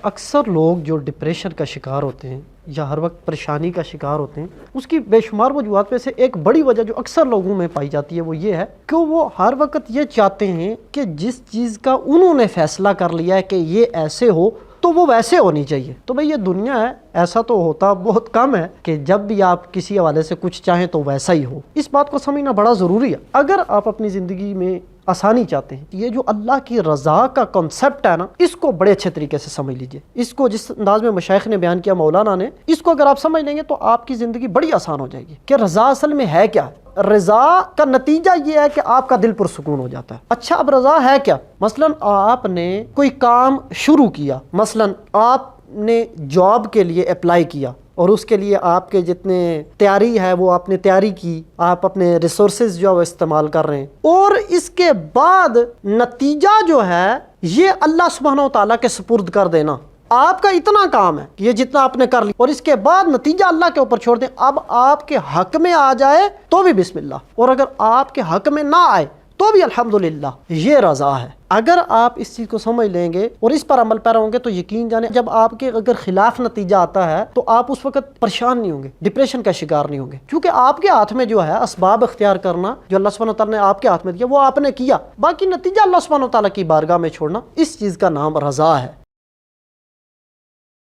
اکثر لوگ جو ڈپریشن کا شکار ہوتے ہیں یا ہر وقت پریشانی کا شکار ہوتے ہیں، اس کی بے شمار وجوہات میں سے ایک بڑی وجہ جو اکثر لوگوں میں پائی جاتی ہے وہ یہ ہے کہ وہ ہر وقت یہ چاہتے ہیں کہ جس چیز کا انہوں نے فیصلہ کر لیا ہے کہ یہ ایسے ہو تو وہ ویسے ہونی چاہیے۔ تو بھئی یہ دنیا ہے، ایسا تو ہوتا بہت کم ہے کہ جب بھی آپ کسی حوالے سے کچھ چاہیں تو ویسا ہی ہو۔ اس بات کو سمجھنا بڑا ضروری ہے۔ اگر آپ اپنی زندگی میں آسانی چاہتے ہیں، یہ جو اللہ کی رضا کا کنسپٹ ہے نا، اس کو بڑے اچھے طریقے سے سمجھ لیجئے۔ اس کو جس انداز میں مشائخ نے بیان کیا، مولانا نے، اس کو اگر آپ سمجھ لیں گے تو آپ کی زندگی بڑی آسان ہو جائے گی کہ رضا اصل میں ہے کیا۔ رضا کا نتیجہ یہ ہے کہ آپ کا دل پرسکون ہو جاتا ہے۔ اچھا، اب رضا ہے کیا؟ مثلا آپ نے کوئی کام شروع کیا، مثلا آپ نے جاب کے لیے اپلائی کیا اور اس کے لیے آپ کے جتنے تیاری ہے وہ آپ نے تیاری کی، آپ اپنے ریسورسز جو ہے وہ استعمال کر رہے ہیں، اور اس کے بعد نتیجہ جو ہے یہ اللہ سبحانہ و تعالیٰ کے سپرد کر دینا۔ آپ کا اتنا کام ہے کہ یہ جتنا آپ نے کر لیا، اور اس کے بعد نتیجہ اللہ کے اوپر چھوڑ دیں۔ اب آپ کے حق میں آ جائے تو بھی بسم اللہ، اور اگر آپ کے حق میں نہ آئے تو بھی الحمدللہ، یہ رضا ہے۔ اگر آپ اس چیز کو سمجھ لیں گے اور اس پر عمل پیرا ہوں گے تو یقین جانیں جب آپ کے اگر خلاف نتیجہ آتا ہے تو آپ اس وقت پریشان نہیں ہوں گے، ڈپریشن کا شکار نہیں ہوں گے، کیونکہ آپ کے ہاتھ میں جو ہے اسباب اختیار کرنا جو اللہ سبحانہ وتعالیٰ نے آپ کے ہاتھ میں دیا وہ آپ نے کیا، باقی نتیجہ اللہ سبحانہ وتعالیٰ کی بارگاہ میں چھوڑنا، اس چیز کا نام رضا ہے۔